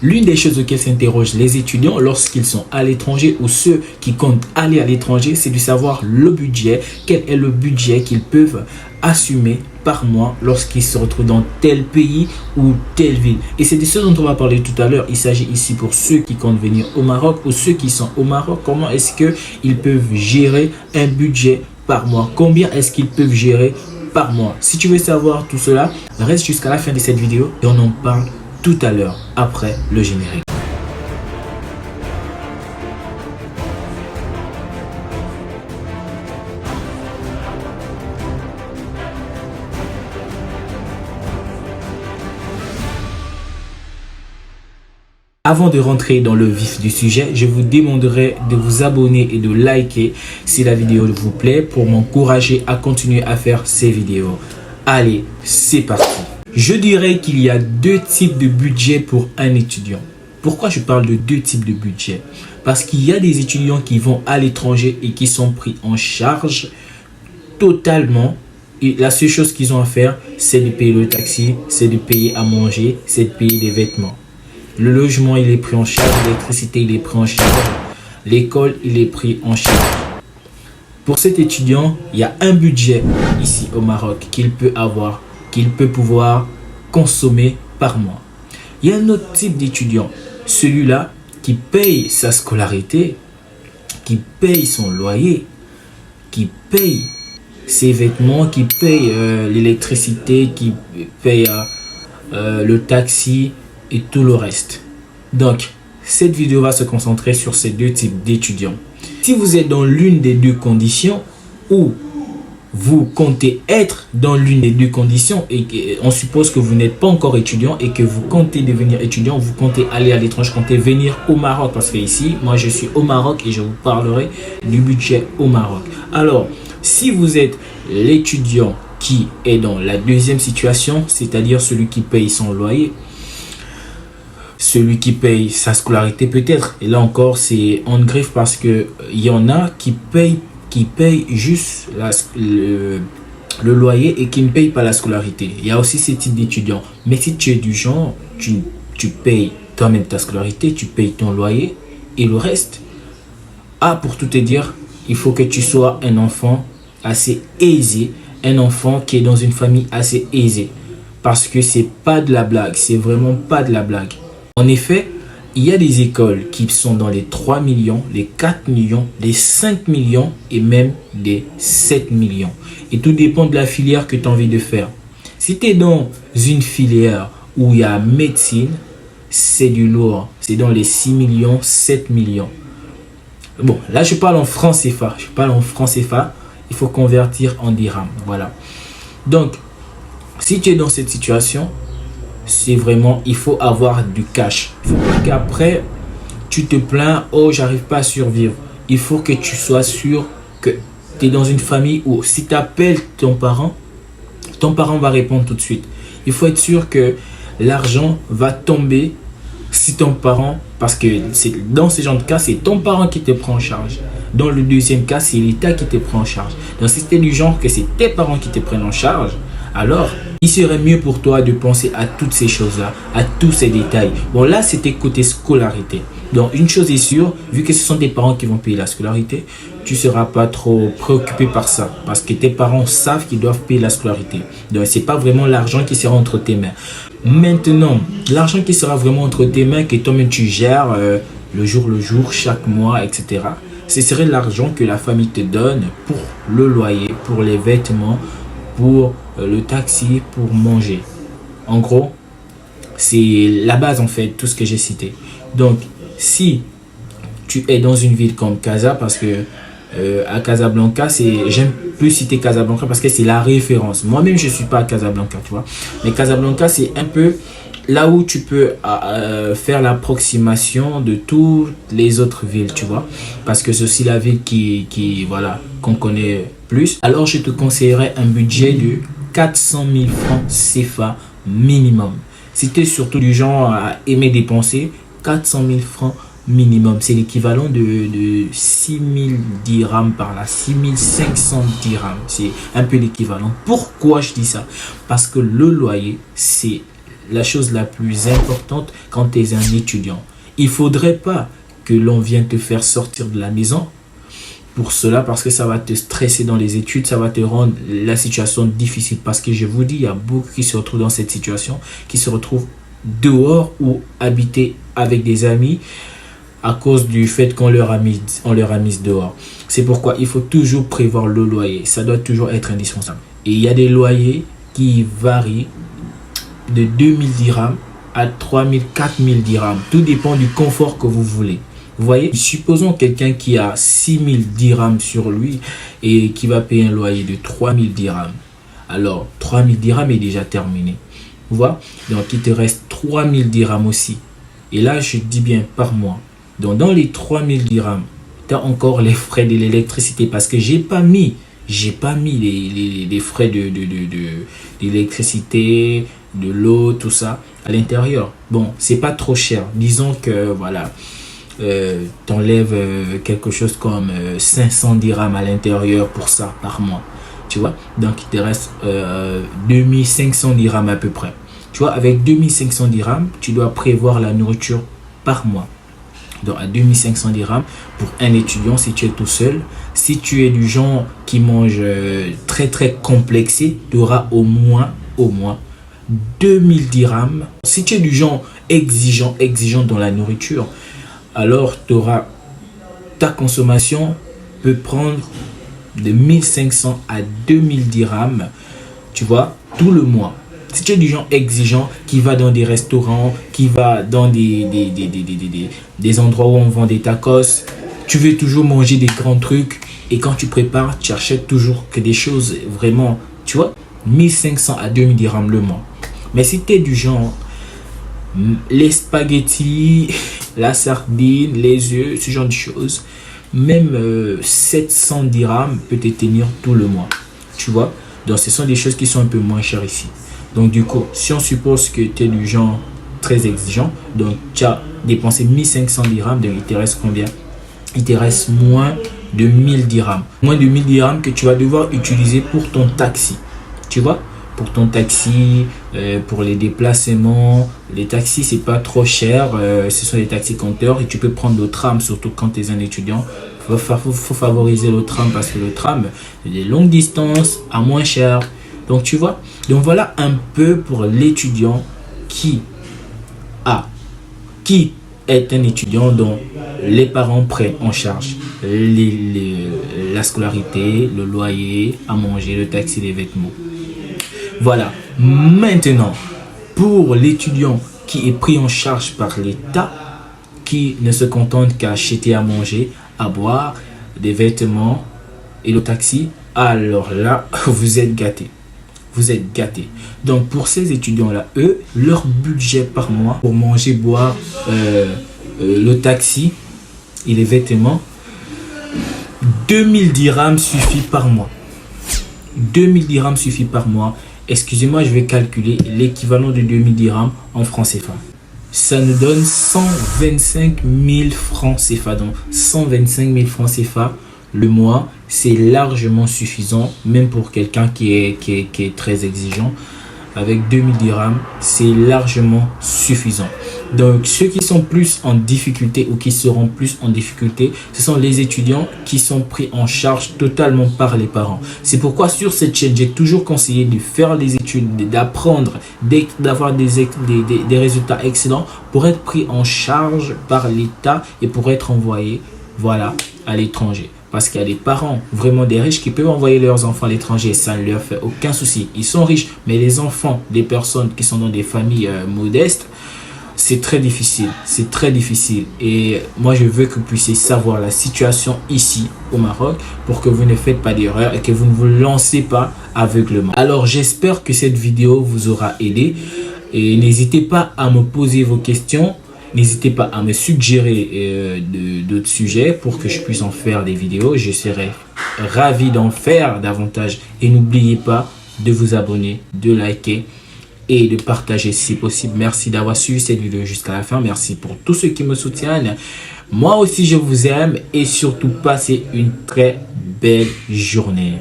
L'une des choses auxquelles s'interrogent les étudiants lorsqu'ils sont à l'étranger ou ceux qui comptent aller à l'étranger, c'est de savoir le budget. Quel est le budget qu'ils peuvent assumer par mois lorsqu'ils se retrouvent dans tel pays ou telle ville. Et c'est de ce dont on va parler tout à l'heure. Il s'agit ici pour ceux qui comptent venir au Maroc ou ceux qui sont au Maroc. Comment est-ce qu'ils peuvent gérer un budget par mois? Combien est-ce qu'ils peuvent gérer par mois? Si tu veux savoir tout cela, reste jusqu'à la fin de cette vidéo et on en parle tout à l'heure, après le générique. Avant de rentrer dans le vif du sujet, je vous demanderai de vous abonner et de liker si la vidéo vous plaît pour m'encourager à continuer à faire ces vidéos. Allez, c'est parti. Je dirais qu'il y a deux types de budget pour un étudiant. Pourquoi je parle de deux types de budget? Parce qu'il y a des étudiants qui vont à l'étranger et qui sont pris en charge totalement. Et la seule chose qu'ils ont à faire, c'est de payer le taxi, c'est de payer à manger, c'est de payer des vêtements. Le logement, il est pris en charge, l'électricité, il est pris en charge, l'école, il est pris en charge. Pour cet étudiant, il y a un budget ici au Maroc qu'il peut avoir, qu'il peut pouvoir consommer par mois. Il y a un autre type d'étudiant, celui-là qui paye sa scolarité, qui paye son loyer, qui paye ses vêtements, qui paye l'électricité, qui paye le taxi et tout le reste. Donc, cette vidéo va se concentrer sur ces deux types d'étudiants. Si vous êtes dans l'une des deux conditions ou vous comptez être dans l'une des deux conditions et on suppose que vous n'êtes pas encore étudiant et que vous comptez devenir étudiant, vous comptez aller à l'étranger, comptez venir au Maroc parce que ici, moi je suis au Maroc et je vous parlerai du budget au Maroc. Alors, si vous êtes l'étudiant qui est dans la deuxième situation, c'est-à-dire celui qui paye son loyer, celui qui paye sa scolarité peut-être, et là encore c'est en griffe parce que il y en a qui payent juste le loyer et qui ne payent pas la scolarité. Il y a aussi ce type d'étudiants. Mais si tu es du genre, tu payes toi-même ta scolarité, tu payes ton loyer et le reste. Pour tout te dire, il faut que tu sois un enfant assez aisé, un enfant qui est dans une famille assez aisée. Parce que c'est pas de la blague, c'est vraiment pas de la blague. En effet, il y a des écoles qui sont dans les 3 millions, les 4 millions, les 5 millions et même les 7 millions. Et tout dépend de la filière que tu as envie de faire. Si tu es dans une filière où il y a médecine, c'est du lourd. C'est dans les 6 millions, 7 millions. Bon, là je parle en francs CFA. Il faut convertir en dirham. Voilà. Donc, si tu es dans cette situation, c'est vraiment, il faut avoir du cash. Il ne faut pas qu'après, tu te plains, oh, j'arrive pas à survivre. Il faut que tu sois sûr que tu es dans une famille où si tu appelles ton parent va répondre tout de suite. Il faut être sûr que l'argent va tomber si ton parent, parce que dans ce genre de cas, c'est ton parent qui te prend en charge. Dans le deuxième cas, c'est l'État qui te prend en charge. Donc si c'est du genre que c'est tes parents qui te prennent en charge, alors il serait mieux pour toi de penser à toutes ces choses-là, à tous ces détails. Bon, là, c'était côté scolarité. Donc, une chose est sûre, vu que ce sont tes parents qui vont payer la scolarité, tu ne seras pas trop préoccupé par ça. Parce que tes parents savent qu'ils doivent payer la scolarité. Donc, ce n'est pas vraiment l'argent qui sera entre tes mains. Maintenant, l'argent qui sera vraiment entre tes mains, que toi-même tu gères le jour, chaque mois, etc. Ce serait l'argent que la famille te donne pour le loyer, pour les vêtements, pour le taxi, pour manger. En gros, c'est la base en fait, tout ce que j'ai cité. Donc, si tu es dans une ville comme Casa, parce que à Casablanca, j'aime plus citer Casablanca parce que c'est la référence. Moi-même, je ne suis pas à Casablanca, tu vois. Mais Casablanca, c'est un peu là où tu peux faire l'approximation de toutes les autres villes, tu vois. Parce que c'est aussi la ville voilà, qu'on connaît plus. Alors, je te conseillerais un budget de 400 000 francs CFA minimum. Si tu es surtout du genre à aimer dépenser, 400 000 francs minimum. C'est l'équivalent de 6 000 dirhams par là, 6 500 dirhams. C'est un peu l'équivalent. Pourquoi je dis ça? Parce que le loyer, c'est la chose la plus importante quand tu es un étudiant. Il ne faudrait pas que l'on vienne te faire sortir de la maison pour cela, parce que ça va te stresser dans les études, ça va te rendre la situation difficile. Parce que je vous dis, il y a beaucoup qui se retrouvent dans cette situation, qui se retrouvent dehors ou habiter avec des amis à cause du fait qu'on leur a mis dehors. C'est pourquoi il faut toujours prévoir le loyer. Ça doit toujours être indispensable. Et il y a des loyers qui varient de 2000 dirhams à 3000, 4000 dirhams. Tout dépend du confort que vous voulez. Vous voyez, supposons quelqu'un qui a 6000 dirhams sur lui et qui va payer un loyer de 3000 dirhams. Alors, 3000 dirhams est déjà terminé. Vous voyez? Donc, il te reste 3000 dirhams aussi. Et là, je dis bien par mois. Donc, dans les 3000 dirhams, tu as encore les frais de l'électricité parce que j'ai pas mis les frais d'électricité, de l'eau, tout ça à l'intérieur. Bon, c'est pas trop cher. Disons que, voilà, t'enlèves quelque chose comme 500 dirhams à l'intérieur pour ça par mois. Tu vois, donc il te reste 2500 dirhams à peu près. Tu vois, avec 2500 dirhams, tu dois prévoir la nourriture par mois. Donc à 2500 dirhams pour un étudiant si tu es tout seul. Si tu es du genre qui mange très complexé, tu auras au moins 2000 dirhams. Si tu es du genre exigeant dans la nourriture, alors tu auras, ta consommation peut prendre de 1500 à 2000 dirhams, tu vois, tout le mois. Si tu es du genre exigeant qui va dans des restaurants, qui va dans des endroits où on vend des tacos, tu veux toujours manger des grands trucs et quand tu prépares, tu achètes toujours que des choses vraiment, tu vois, 1500 à 2000 dirhams le mois. Mais si tu es du genre les spaghettis, la sardine, les œufs, ce genre de choses, même 700 dirhams peut te tenir tout le mois, tu vois. Donc ce sont des choses qui sont un peu moins chères ici. Donc du coup, si on suppose que tu es du genre très exigeant, donc tu as dépensé 1500 dirhams, donc il te reste combien? Il te reste moins de 1000 dirhams. Moins de 1000 dirhams que tu vas devoir utiliser pour ton taxi, tu vois. Pour ton taxi, pour les déplacements. Les taxis, c'est pas trop cher. Ce sont des taxis compteurs et tu peux prendre le tram, surtout quand tu es un étudiant. Faut favoriser le tram parce que le tram, c'est des longues distances à moins cher. Donc, tu vois. Donc, voilà un peu pour l'étudiant qui est un étudiant dont les parents prennent en charge la scolarité, le loyer, à manger, le taxi, les vêtements. Voilà, maintenant, pour l'étudiant qui est pris en charge par l'État, qui ne se contente qu'à acheter à manger, à boire, des vêtements et le taxi, alors là, vous êtes gâtés. Vous êtes gâtés. Donc, pour ces étudiants-là, eux, leur budget par mois pour manger, boire, le taxi et les vêtements, 2000 dirhams suffit par mois. 2000 dirhams suffit par mois. Excusez-moi, je vais calculer l'équivalent de 2000 dirhams en francs CFA. Ça nous donne 125 000 francs CFA. Donc, 125 000 francs CFA le mois, c'est largement suffisant, même pour quelqu'un qui est très exigeant. Avec 2000 dirhams, c'est largement suffisant. Donc, ceux qui sont plus en difficulté ou qui seront plus en difficulté, ce sont les étudiants qui sont pris en charge totalement par les parents. C'est pourquoi sur cette chaîne, j'ai toujours conseillé de faire les études, d'apprendre, d'avoir des résultats excellents pour être pris en charge par l'État et pour être envoyé, voilà, à l'étranger. Parce qu'il y a des parents, vraiment des riches, qui peuvent envoyer leurs enfants à l'étranger. Ça ne leur fait aucun souci. Ils sont riches, mais les enfants des personnes qui sont dans des familles modestes, c'est très difficile. C'est très difficile. Et moi, je veux que vous puissiez savoir la situation ici au Maroc pour que vous ne faites pas d'erreur et que vous ne vous lancez pas aveuglement. Alors, j'espère que cette vidéo vous aura aidé. Et n'hésitez pas à me poser vos questions. N'hésitez pas à me suggérer d'autres sujets pour que je puisse en faire des vidéos. Je serai ravi d'en faire davantage. Et n'oubliez pas de vous abonner, de liker et de partager si possible. Merci d'avoir suivi cette vidéo jusqu'à la fin. Merci pour tous ceux qui me soutiennent. Moi aussi, je vous aime et surtout passez une très belle journée.